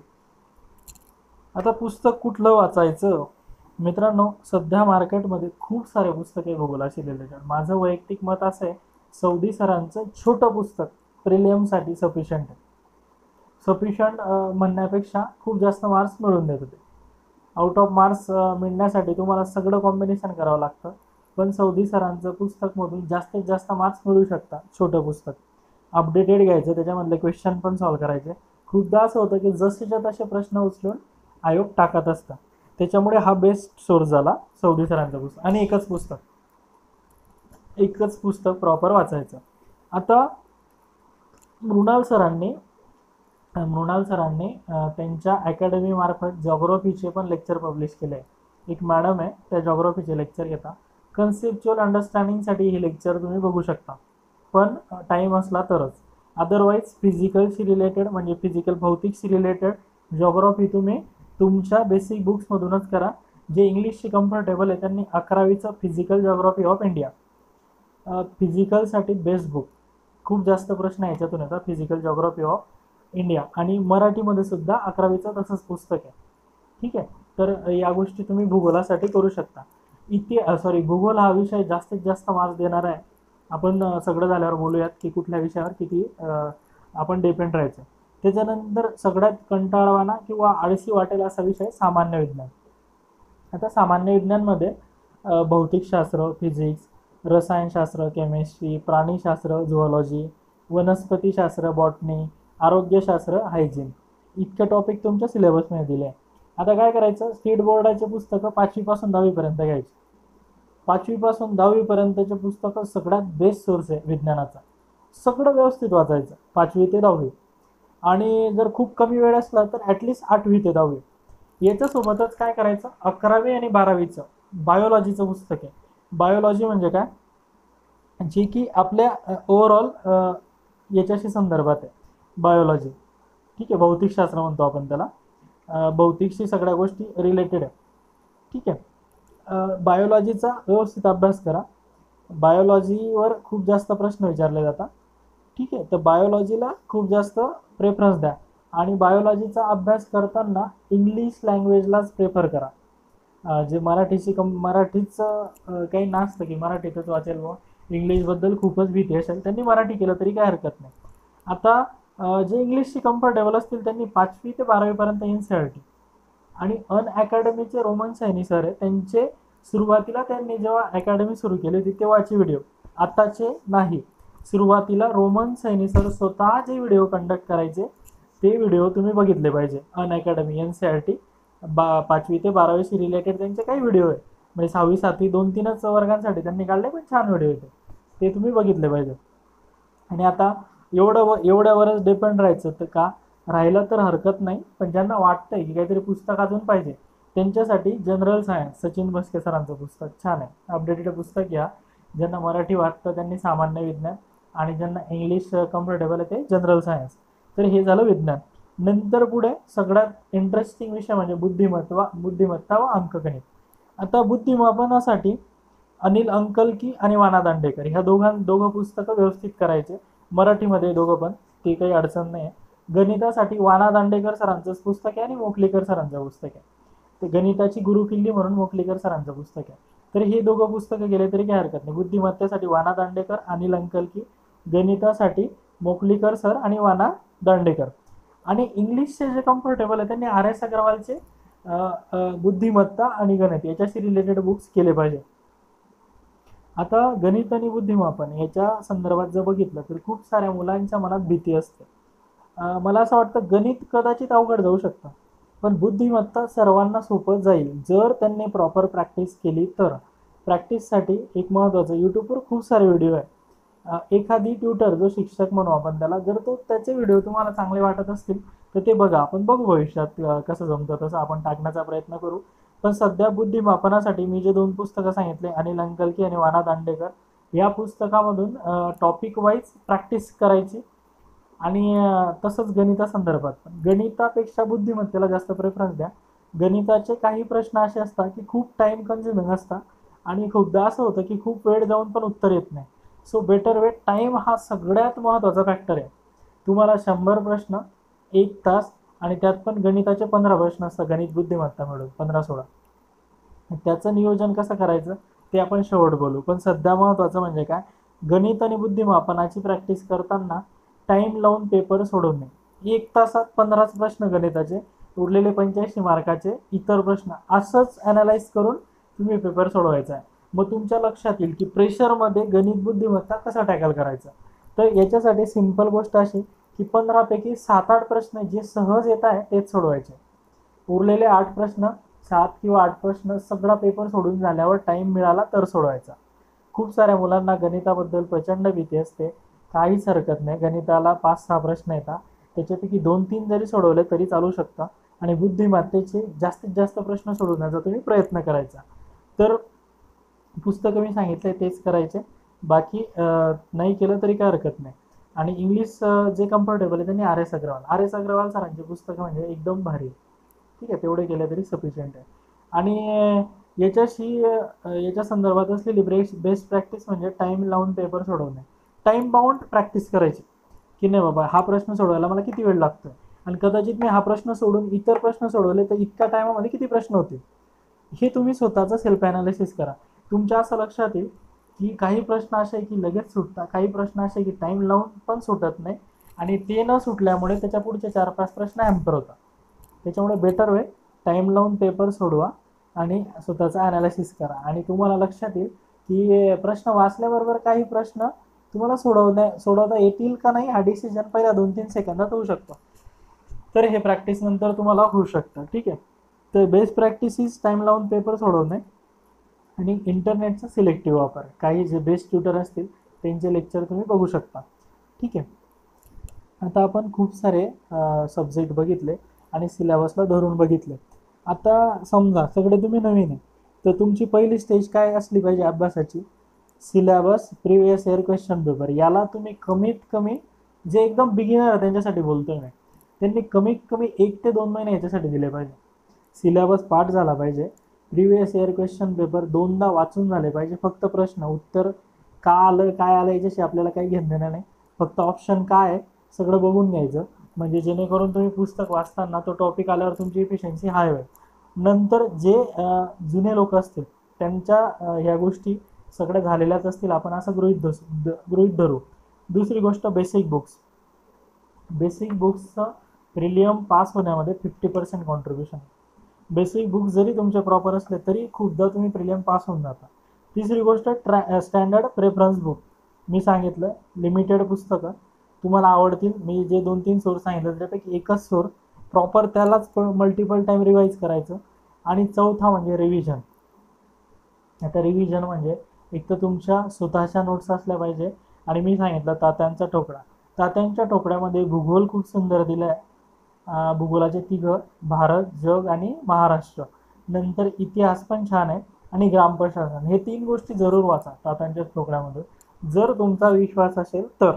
आता पुस्तक कुठलं वाचायचं? मित्रांनो, सध्या मार्केटमध्ये खूप सारे पुस्तके भूगोलाशी रिलेटेड. माझं वैयक्तिक मत असं आहे, सौदी सरांचं छोटं पुस्तक प्रिलियमसाठी सफिशियंट आहे. सफिशियंट म्हणण्यापेक्षा खूप जास्त मार्क्स मिळवून देत होते. आउट ऑफ मार्क्स मिळण्यासाठी तुम्हाला सगळं कॉम्बिनेशन करावं लागतं, पण सौदी सरांचं पुस्तकमधून जास्तीत जास्त मार्क्स मिळू शकता. छोटं पुस्तक अपडेटेड घ्यायचं, त्याच्यामधले क्वेश्चन पण सॉल्व्ह करायचे. खूपदा असं होतं की जसेच्या तसे प्रश्न उचलून आयोग टाकत असतात, त्याच्यामुळे हा बेस्ट सोर्स झाला सौदी सरांचं पुस्तक. आणि एकच पुस्तक प्रॉपर वाचायचं. आता मृणाल सरांनी त्यांच्या अकॅडमी मार्फत जॉग्राफीचे पण लेक्चर पब्लिश केले आहे. एक मॅडम आहे, त्या जॉग्राफीचे लेक्चर घेता. कन्सेप्च्युअल अंडरस्टँडिंगसाठी हे लेक्चर तुम्ही बघू शकता, पण टाईम असला तरच. अदरवाईज फिजिकलशी रिलेटेड म्हणजे भौतिकशी रिलेटेड जॉग्राफी तुम्ही तुमच्या बेसिक बुक्समधूनच करा. जे इंग्लिशशी कम्फर्टेबल आहे त्यांनी 11वीचं फिजिकल जॉग्राफी ऑफ इंडिया, फिजिकलसाठी बेस्ट बुक. खूप जास्त प्रश्न याच्यातून येतात फिजिकल जॉग्राफी ऑफ इंडिया. आणि मराठीमध्ये सुद्धा 11वीचं तसंच पुस्तक आहे. ठीक आहे, तर या गोष्टी तुम्ही भूगोलासाठी करू शकता. भूगोल हा विषय जास्तीत जास्त मार्क्स देणार आहे. आपण सगळं झाल्यावर बोलूयात की कुठल्या विषयावर किती आपण डिपेंड राहायचं. त्याच्यानंतर सगळ्यात कंटाळवाणा किंवा आळशी वाटेल असा विषय सामान्य विज्ञान. आता सामान्य विज्ञानमध्ये भौतिकशास्त्र, फिजिक्स, रसायनशास्त्र, केमिस्ट्री, प्राणीशास्त्र, झुऑलॉजी, वनस्पतीशास्त्र, बॉटनी, आरोग्यशास्त्र, हायजीन इतके टॉपिक तुमच्या सिलेबसमध्ये दिले आहे. आता काय करायचं, स्टेट बोर्डाचे पुस्तकं 5वी पासून 10वी पर्यंत घ्यायची. 5वी पासून 10वी पर्यंतचे पुस्तकं सगळ्यात बेस्ट सोर्स आहे विज्ञानाचा. सगळं व्यवस्थित वाचायचं 5वी ते 10वी. आणि जर खूप कमी वेळ असला तर ॲटलिस्ट 8वी ते 10वी. याच्यासोबतच काय करायचं, 11वी आणि 12वीचं बायोलॉजीचं पुस्तक आहे. बायोलॉजी म्हणजे काय, जे की आपल्या ओव्हरऑल याच्याशी संदर्भात आहे बायोलॉजी. ठीक आहे, भौतिकशास्त्र म्हणतो आपण त्याला. भौतिकशी सगळ्या गोष्टी रिलेटेड आहे. ठीक आहे, बायोलॉजीचा व्यवस्थित अभ्यास करा. बायोलॉजीवर खूप जास्त प्रश्न विचारले जातात. ठीक आहे, तर बायोलॉजीला खूप जास्त प्रेफरन्स द्या. आणि बायोलॉजीचा अभ्यास करताना इंग्लिश लँग्वेजलाच प्रेफर करा. जे मराठीचं काही नसतं की मराठीतच वाचेल व इंग्लिशबद्दल खूपच भीती असेल त्यांनी मराठी केलं तरी काय हरकत नाही. आता जे इंग्लिशशी कम्फर्टेबल असतील त्यांनी 5वी ते 12वीपर्यंत NCERT. आणि अनअकॅडमीचे रोमन सैनी सर आहे, त्यांचे सुरुवातीला त्यांनी जेव्हा अकॅडमी सुरू केली होती तेव्हाचे व्हिडिओ, आत्ताचे नाही. सुरुवातीला रोमन सैनी सर स्वतः जे व्हिडिओ कंडक्ट करायचे ते व्हिडिओ तुम्ही बघितले पाहिजे. अनअकॅडमी NCERT 5वी ते 12वीशी रिलेटेड त्यांचे काही व्हिडिओ आहे, म्हणजे 6वी 7वी 2-3च वर्गांसाठी त्यांनी काढले, पण छान व्हिडिओ होते, ते तुम्ही बघितले पाहिजे. आणि आता एवढ्यावरच डिपेंड राहायचं तर का राहिलं तर हरकत नाही, पण ज्यांना वाटतंय की काहीतरी पुस्तक अजून पाहिजे त्यांच्यासाठी जनरल सायन्स सचिन बस्के सरांचं पुस्तक छान आहे. अपडेटेड पुस्तक घ्या. ज्यांना मराठी वाटतं त्यांनी सामान्य विज्ञान, आणि ज्यांना इंग्लिश कम्फर्टेबल आहे ते जनरल सायन्स. तर हे झालं विज्ञान. नंतर पुढे सगळ्यात इंटरेस्टिंग विषय म्हणजे बुद्धिमत्ता व अंकगणित. आता बुद्धिमापनासाठी अनिल अंकलकी आणि वाना दांडेकर ह्या दोघं पुस्तकं व्यवस्थित करायचे. मराठीमध्ये दोघं पण, ते काही अडचण नाही आहे. गणितासाठी वाना दांडेकर सरांचंच पुस्तक आहे आणि मोखलीकर सरांचं पुस्तक आहे. ते गणिताची गुरुकिल्ली म्हणून मोखलीकर सरांचं पुस्तक आहे. तर हे दोघं पुस्तकं गेले तरी काही हरकत नाही. बुद्धिमत्तेसाठी वाना दांडेकर, अनिल अंकलकी. गणितासाठी मोखलीकर सर आणि वाना दांडेकर. आणि इंग्लिशचे जे कम्फर्टेबल आहे त्यांनी RS अग्रवालचे बुद्धिमत्ता आणि गणित याच्याशी रिलेटेड बुक्स केले पाहिजे. आता गणित आणि बुद्धिमापन याच्या संदर्भात जर बघितलं तर खूप साऱ्या मुलांच्या मनात भीती असते. मला असं वाटतं गणित कदाचित अवघड जाऊ शकतं, पण बुद्धिमत्ता सर्वांना सोपं जाईल जर त्यांनी प्रॉपर प्रॅक्टिस केली तर. प्रॅक्टिससाठी एक महत्त्वाचं, यूट्यूबवर खूप सारे व्हिडिओ आहे. एखादी ट्युटर जो शिक्षक म्हणू आपण त्याला, जर त्याचे व्हिडिओ तुम्हाला चांगले वाटत असतील तर ते बघा. आपण बघू भविष्यात कसं जमतं तसं आपण टाकण्याचा प्रयत्न करू. पण सध्या बुद्धिमापनासाठी मी जे 2 पुस्तकं सांगितले, अनिल अंकलकी आणि वाना दांडेकर, या पुस्तकामधून टॉपिक वाईज प्रॅक्टिस करायची. आणि तसंच गणितासंदर्भात पण गणितापेक्षा बुद्धिमत्तेला जास्त प्रेफरन्स द्या. गणिताचे काही प्रश्न असे असतात की खूप टाईम कन्झ्युमिंग असतात, आणि खूपदा असं होतं की खूप वेळ जाऊन पण उत्तर येत नाही. सो बेटर वेट, टाईम हा सगळ्यात महत्त्वाचा फॅक्टर आहे. तुम्हाला 100 प्रश्न 1 तास, आणि त्यात पण गणिताचे 15 प्रश्न असतात, गणित बुद्धिमत्ता मिळून 15-16. त्याचं नियोजन कसं करायचं ते आपण शेवट बोलू. पण सध्या महत्त्वाचं म्हणजे काय, गणित आणि बुद्धिमापनाची प्रॅक्टिस करताना टाईम लावून पेपर सोडवणे. 1 तासात 15 प्रश्न गणिताचे, उरलेले 85 मार्काचे इतर प्रश्न, असंच ॲनालाइज करून तुम्ही पेपर सोडवायचा आहे. मग तुमच्या लक्षात येईल की प्रेशरमध्ये गणित बुद्धिमत्ता कसा टॅकल करायचा. तर याच्यासाठी सिंपल गोष्ट अशी की 15 पैकी 7-8 प्रश्न जे सहज येत आहे तेच सोडवायचे. उरलेले 8 प्रश्न, 7 किंवा 8 प्रश्न सगळा पेपर सोडून झाल्यावर टाईम मिळाला तर सोडवायचा. खूप साऱ्या मुलांना गणिताबद्दल प्रचंड भीती असते. काहीच हरकत नाही, गणिताला 5-6 प्रश्न येतात, त्याच्यापैकी 2-3 जरी सोडवले तरी चालू शकतं. आणि बुद्धिमत्तेचे जास्तीत जास्त प्रश्न सोडवण्याचा तुम्ही प्रयत्न करायचा. तर पुस्तकं मी सांगितले तेच करायचे, बाकी नाही केलं तरी काय हरकत नाही. आणि इंग्लिश जे कम्फर्टेबल आहे त्यांनी आर एस अग्रवाल सरांची पुस्तकं म्हणजे एकदम भारी आहे. ठीक आहे, तेवढे केले तरी सफिशियंट आहे. आणि याच्या संदर्भात असलेली बेस्ट प्रॅक्टिस म्हणजे टाईम लावून पेपर सोडवणे. टाईम बाउंड प्रॅक्टिस करायची की नाही बाबा हा प्रश्न सोडवायला मला किती वेळ लागतोय, आणि कदाचित मी हा प्रश्न सोडून इतर प्रश्न सोडवले तर इतक्या टायमामध्ये किती प्रश्न होतील, हे तुम्ही स्वतःचं सेल्फ ॲनालिसिस करा. तुमच्या असं लक्षात येईल की काही प्रश्न असे आहे की लगेच सुटतात, काही प्रश्न असे की टाईम लावून पण सुटत नाही, आणि ते न सुटल्यामुळे त्याच्या पुढचे 4-5 प्रश्न हॅम्पर होतात. त्याच्यामुळे बेटर वे टाईम लावून पेपर सोडवा आणि स्वतःचं ॲनालिसिस करा, आणि तुम्हाला लक्षात येईल की प्रश्न वाचल्याबरोबर काही प्रश्न तुम्हाला सोडवता येतील का नाही हा डिसिजन पहिल्या 2-3 सेकंदात होऊ शकतो. तर हे प्रॅक्टिस नंतर तुम्हाला होऊ शकतं. ठीक आहे, तर बेस्ट प्रॅक्टिस इज टाईम लावून पेपर सोडवणे आणि इंटरनेटचा सिलेक्टिव्ह वापर. काही जे बेस्ट ट्युटर असतील त्यांचे लेक्चर तुम्ही बघू शकता. ठीक आहे, आता आपण खूप सारे सब्जेक्ट बघितले आणि सिलेबसला धरून बघितले. आता समजा सगळे तुम्ही नवीन आहे, तर तुमची पहिली स्टेज काय असली पाहिजे अभ्यासाची, syllabus, previous year question paper. याला तुम्ही कमीत कमी, जे एकदम बिगिनर आहे त्यांच्यासाठी बोलतोय मी, त्यांनी कमीत कमी 1 ते 2 महिने याच्यासाठी दिले पाहिजे. सिलेबस पाठ झाला पाहिजे, प्रिव्हियस इयर क्वेश्चन पेपर 2दा वाचून झाले पाहिजे. फक्त प्रश्न उत्तर का आलं काय आलं याच्याशी आपल्याला काही घेणं देणं नाही, फक्त ऑप्शन काय आहे सगळं बघून घ्यायचं, म्हणजे जेणेकरून तुम्ही पुस्तक वाचताना तो टॉपिक आल्यावर तुमची इफिशियन्सी हाय होईल. नंतर जे जुने लोक असतील त्यांच्या ह्या गोष्टी सगळ्या झालेल्याच असतील आपण असं गृहीत धरू. दुसरी गोष्ट बेसिक बुक्सचं प्रिलियम पास होण्यामध्ये 50% कॉन्ट्रीब्युशन. बेसिक बुक्स जरी तुमचे प्रॉपर असले तरी खूपदा तुम्ही प्रिलियम पास होऊन जाता. तिसरी गोष्ट स्टँडर्ड प्रेफरन्स बुक. मी सांगितलं लिमिटेड पुस्तकं तुम्हाला आवडतील, मी जे 2-3 सोर्स सांगितलं त्यापैकी एकच सोर्स प्रॉपर त्यालाच मल्टिपल टाईम रिवाईज करायचं. आणि चौथा म्हणजे रिव्हिजन. आता रिव्हिजन म्हणजे एक तर तुमच्या स्वतःच्या नोट्स असल्या पाहिजे, आणि मी सांगितलं तात्यांच्या टोकड्यामध्ये भूगोल खूप सुंदर दिलं आहे. भूगोलाचे 3 भारत, जग आणि महाराष्ट्र. नंतर इतिहास पण छान आहे, आणि ग्रामप्रशासन. हे 3 गोष्टी जरूर वाचा तात्यांच्या टोकड्यामध्ये, जर तुमचा विश्वास असेल तर.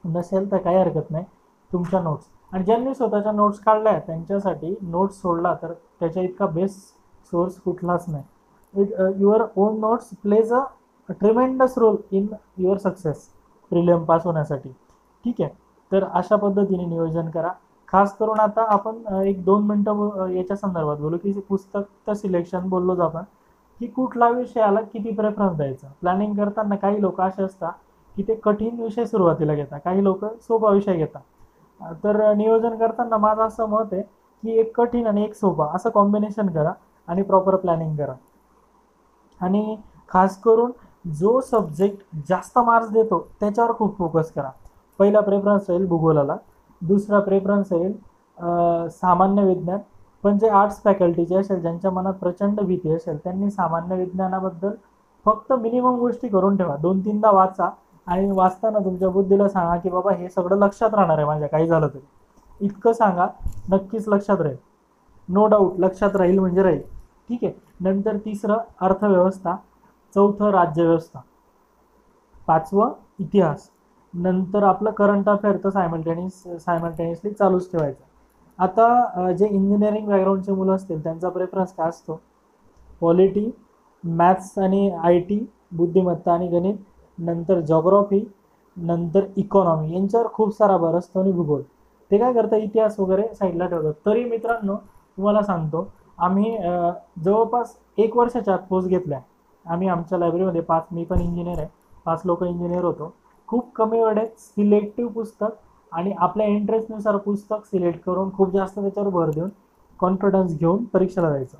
नसेल तर काही हरकत नाही, तुमच्या नोट्स. आणि ज्यांनी स्वतःच्या नोट्स काढल्या आहेत त्यांच्यासाठी नोट्स सोडला तर त्याच्या इतका बेस्ट सोर्स कुठलाच नाही. Your own notes plays a tremendous role in your success prelim pass होण्यासाठी. ठीक आहे, तर अशा पद्धतीने नियोजन करा. खास करून आता आपण 1-2 मिनटं याच्या संदर्भात बोलू की पुस्तक सिलेक्शन बोललोच आपण, की कुठला विषयाला किती प्रेफरन्स द्यायचा. प्लॅनिंग करताना काही लोक असे असतात की ते कठीण विषय सुरुवातीला घेतात, काही लोक सोपा विषय घेतात. तर नियोजन करताना माझं असं मत आहे की एक कठीण आणि एक सोपा असं कॉम्बिनेशन करा आणि प्रॉपर प्लॅनिंग करा. आणि खास करून जो सब्जेक्ट जास्त मार्क्स देतो त्याच्यावर खूप फोकस करा. पहिला प्रेफरन्स राहील भूगोलाला, दुसरा प्रेफरन्स राहील सामान्य विज्ञान. पण जे आर्ट्स फॅकल्टीचे असेल, ज्यांच्या मनात प्रचंड भीती असेल, त्यांनी सामान्य विज्ञानाबद्दल फक्त मिनिमम गोष्टी करून ठेवा. 2-3दा वाचा, आणि वाचताना तुमच्या बुद्धीला सांगा की बाबा हे सगळं लक्षात राहणार आहे माझ्या, काही झालं तरी. इतकं सांगा, नक्कीच लक्षात राहील, नो डाऊट लक्षात राहील म्हणजे राहील. ठीक आहे, नंतर तिसरं अर्थव्यवस्था, चौथं राज्यव्यवस्था, 5वं इतिहास, नंतर आपलं करंट अफेअर तर सायमल्टेनियसली चालूच ठेवायचं. आता जे इंजिनिअरिंग बॅकग्राऊंडचे मुलं असतील त्यांचा प्रेफरन्स काय असतो, पॉलिटी, मॅथ्स आणि IT, बुद्धिमत्ता आणि गणित, नंतर जॉग्रॉफी, नंतर इकॉनॉमी. यांच्यावर खूप सारा भर असतो, आणि भूगोल. ते काय करतं इतिहास वगैरे साईडला ठेवतात. तरी मित्रांनो तुम्हाला सांगतो, आम्ही जवळपास 1 वर्षाच्या आत पोस्ट घेतल्या. आम्ही आमच्या लायब्ररीमध्ये 5, मी पण इंजिनियर आहे, 5 लोक इंजिनियर होतो. खूप कमी वेळेत सिलेक्टिव्ह पुस्तक आणि आपल्या इंटरेस्टनुसार पुस्तक सिलेक्ट करून खूप जास्त त्याच्यावर भर देऊन कॉन्फिडन्स घेऊन परीक्षेला जायचं.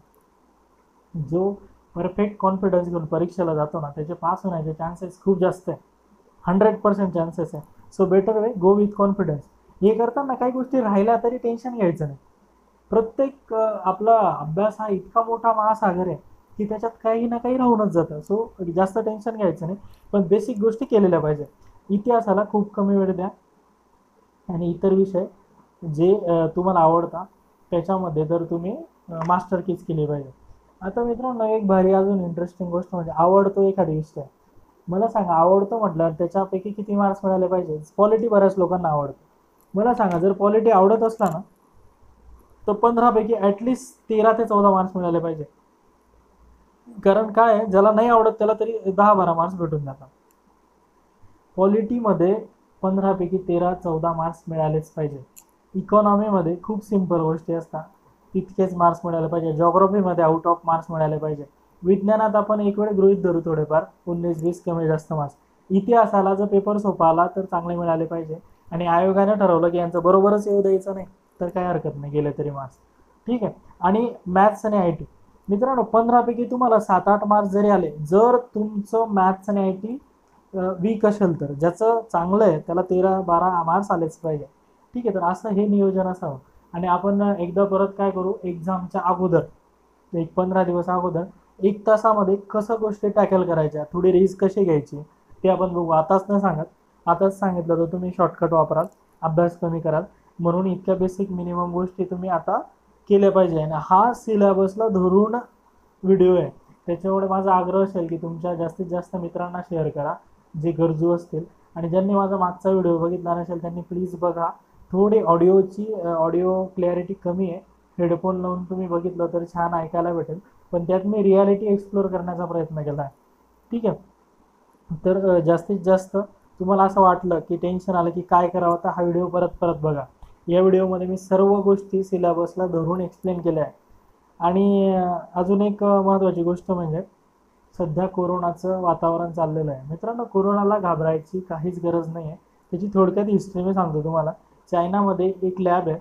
जो परफेक्ट कॉन्फिडन्स घेऊन परीक्षेला जातो ना त्याचे पास होण्याचे चान्सेस खूप जास्त आहे, 100% चान्सेस आहे. So better way go with confidence. हे करताना काही गोष्टी राहिल्या तरी टेन्शन घ्यायचं नाही. प्रत्येक आपला अभ्यास हा इतका मोठा महासागर आहे की त्याच्यात काही ना काही राहूनच जातं. सो जास्त टेन्शन घ्यायचं नाही, पण बेसिक गोष्टी केलेल्या पाहिजे. इतिहासाला खूप कमी वेळ द्या आणि इतर विषय जे तुम्हाला आवडतात त्याच्यामध्ये जर तुम्ही मास्टर कीज केली पाहिजे. आता मित्रांनो एक भारी अजून इंटरेस्टिंग गोष्ट म्हणजे आवडतो एखादी विषय. मला सांगा आवडतो म्हटलं त्याच्यापैकी किती मार्क्स मिळाले पाहिजे. पॉलिटी बऱ्याच लोकांना आवडतं. मला सांगा जर पॉलिटी आवडत असला ना तर 15 पैकी ॲटलिस्ट 13 ते 14 मार्क्स मिळाले पाहिजे. कारण काय आहे, ज्याला नाही आवडत त्याला तरी 10-12 मार्क्स भेटून जातात. पॉलिटीमध्ये 15 पैकी 13-14 मार्क्स मिळालेच पाहिजे. इकॉनॉमीमध्ये खूप सिंपल गोष्टी असतात, तितकेच मार्क्स मिळाले पाहिजे. जॉग्राफीमध्ये आउट ऑफ मार्क्स मिळाले पाहिजे. विज्ञानात आपण एक वेळ गृहीत धरू थोडेफार 19-20 कमी जास्त मार्क्स. इतिहासाला जर पेपर सोपा आला तर चांगले मिळाले पाहिजे. आणि आयोगाने ठरवलं की यांचं बरोबरच येऊ द्यायचं नाही तर काही हरकत नाही, गेले तरी मार्क्स ठीक आहे. आणि मॅथ्स आणि IT मित्रांनो 15 पैकी तुम्हाला 7-8 मार्क्स जरी आले, जर तुमचं मॅथ्स आणि IT वीक असेल तर ज्याचं चांगलं आहे त्याला 13-12 मार्क्स आलेच पाहिजे. ठीक आहे, तर असं हे नियोजन असावं. आणि आपण एकदा परत काय करू, एक्झामच्या अगोदर एक 15 दिवस अगोदर 1 तासामध्ये कसं गोष्टी टॅकल करायच्या, थोडी रिस्क कशी घ्यायची ते आपण बघू. आताच नाही सांगत, आताच सांगितलं तर तुम्ही शॉर्टकट वापराल, अभ्यास कमी कराल. म्हणून इतक्या बेसिक मिनिमम गोष्टी तुम्ही आता केल्या पाहिजे. आणि हा सिलेबसला धरून व्हिडिओ आहे, त्याच्यामुळे माझा आग्रह असेल की तुमच्या जास्तीत जास्त मित्रांना शेअर करा जे गरजू असतील. आणि ज्यांनी माझा मागचा व्हिडिओ बघितला नसेल त्यांनी प्लीज बघा. थोडी ऑडिओ क्लॅरिटी कमी आहे, हेडफोन लावून तुम्ही बघितलं तर छान ऐकायला भेटेल, पण त्यात मी रियालिटी एक्सप्लोर करण्याचा प्रयत्न केला आहे. ठीक आहे, तर जास्तीत जास्त तुम्हाला असं वाटलं की टेन्शन आलं की काय करावं तर हा व्हिडिओ परत परत बघा. या व्हिडिओमध्ये मी सर्व गोष्टी सिलेबसला धरून एक्सप्लेन केल्या आहे. आणि अजून एक महत्त्वाची गोष्ट म्हणजे सध्या कोरोनाचं वातावरण चाललेलं आहे. मित्रांनो कोरोनाला घाबरायची काहीच गरज नाही आहे. त्याची थोडक्यात हिस्ट्री मी सांगतो तुम्हाला. चायनामध्ये एक लॅब आहे,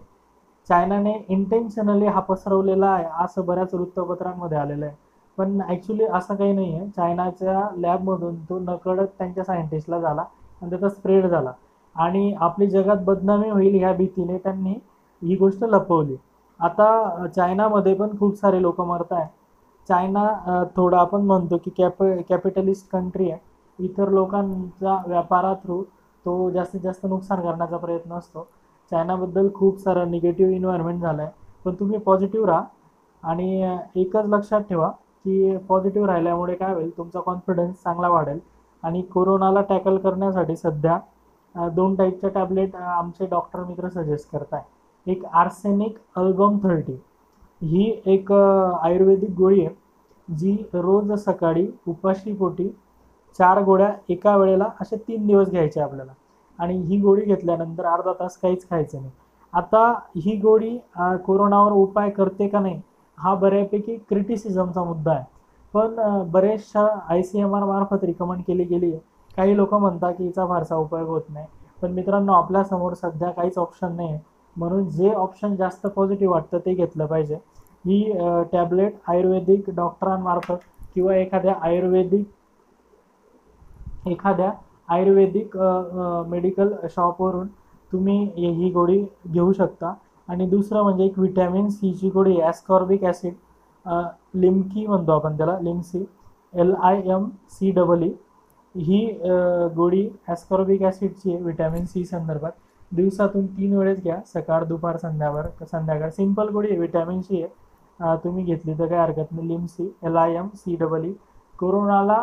चायनाने इंटेन्शनली हा पसरवलेला आहे असं बऱ्याच वृत्तपत्रांमध्ये आलेलं आहे. पण ॲक्च्युली असं काही नाही आहे. चायनाच्या लॅबमधून तो नकळत त्यांच्या सायंटिस्टला झाला आणि त्याचा स्प्रेड झाला. आणि आपली जगात बदनामी होईल ह्या भीतीने त्यांनी ही गोष्ट लपवली. आता चायनामध्ये पण खूप सारे लोक मरत आहे. चायना थोडं आपण म्हणतो की कॅपिटलिस्ट कंट्री आहे. इतर लोकांच्या व्यापारा थ्रू तो जास्तीत जास्त नुकसान करण्याचा प्रयत्न असतो. चायनाबद्दल खूप सारं निगेटिव्ह इन्व्हायरमेंट झालं आहे. पण तुम्ही पॉझिटिव्ह राहा आणि एकच लक्षात ठेवा की पॉझिटिव्ह राहिल्यामुळे काय होईल, तुमचा कॉन्फिडन्स चांगला वाढेल. आणि कोरोनाला टॅकल करण्यासाठी सध्या 2 टाईपच्या टॅबलेट आमचे डॉक्टर मित्र सजेस्ट करत आहे. एक आर्सेनिक अल्बम 30 ही एक आयुर्वेदिक गोळी आहे जी रोज सकाळी उपाशीपोटी 4 गोळ्या एका वेळेला असे 3 दिवस घ्यायचे आपल्याला. आणि ही गोळी घेतल्यानंतर अर्धा तास काहीच खायचं नाही. आता ही गोळी कोरोनावर उपाय करते का नाही हा बऱ्यापैकी क्रिटिसिझमचा मुद्दा आहे. पण बरेचशा ICMR मार्फत रिकमेंड केली गेली आहे. काही लोक म्हणतात की हिचा फारसा उपयोग होत नाही. पण मित्रांनो आपल्यासमोर सध्या काहीच ऑप्शन नाही आहे, म्हणून जे ऑप्शन जास्त पॉझिटिव्ह वाटतं ते घेतलं पाहिजे. ही टॅबलेट आयुर्वेदिक डॉक्टरांमार्फत किंवा एखाद्या आयुर्वेदिक मेडिकल शॉपवरून तुम्ही ही गोळी घेऊ शकता. आणि दुसरं म्हणजे एक व्हिटॅमिन सीची गोळी ॲस्कॉर्बिक ॲसिड, लिमकी म्हणतो आपण त्याला, लिमसी LIMCEE. ही गोळी ॲस्कॉर्बिक ॲसिडची आहे व्हिटॅमिन सी संदर्भात. दिवसातून 3 वेळेस घ्या, सकाळ दुपार संध्याकाळ. सिंपल गोळी आहे, व्हिटॅमिन सी आहे, तुम्ही घेतली तर काही हरकत नाही. लिमसी LIMCEE. कोरोनाला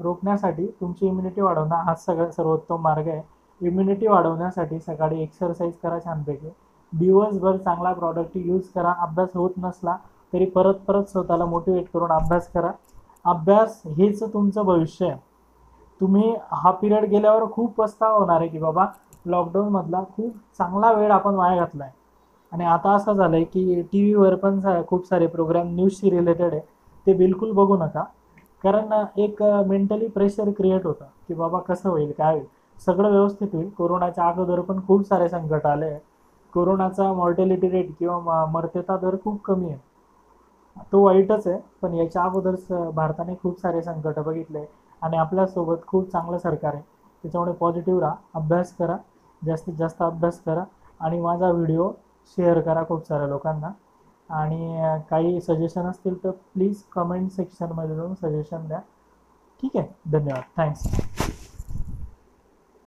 रोखण्यासाठी तुमची इम्युनिटी वाढवणं हा सर्वोत्तम मार्ग आहे. इम्युनिटी वाढवण्यासाठी सकाळी एक्सरसाइज करा छानपैकी, दिवसभर चांगला प्रॉडक्ट यूज करा. अभ्यास होत नसला तरी परत परत स्वतःला मोटिवेट करून अभ्यास करा. अभ्यास हेच तुमचं भविष्य आहे. तुम्ही हा पिरियड गेल्यावर खूप पस्तावा होणार आहे की बाबा लॉकडाऊनमधला खूप चांगला वेळ आपण वाया घातला आहे. आणि आता असं झालं आहे की TV वर पण खूप सारे प्रोग्राम न्यूजशी रिलेटेड आहे, ते बिलकुल बघू नका. कारण एक मेंटली प्रेशर क्रिएट होतं की बाबा कसं होईल काय होईल. सगळं व्यवस्थित होईल. कोरोनाच्या अगोदर पण खूप सारे संकट आले. कोरोनाचा मॉर्टॅलिटी रेट किंवा मर्त्यता दर खूप कमी आहे. तो वाईटच आहे, पण याच्या अगोदर भारताने खूप सारे संकट बघितले आणि आपल्यासोबत खूप चांगलं सरकार आहे. त्याच्यामुळे पॉझिटिव्ह राहा, अभ्यास करा, जास्तीत जास्त अभ्यास करा आणि माझा व्हिडिओ शेअर करा खूप साऱ्या लोकांना. आणि काही सजेशन असतील तर प्लीज कमेंट सेक्शनमध्ये जाऊन सजेशन द्या. ठीक आहे, धन्यवाद, थँक्स.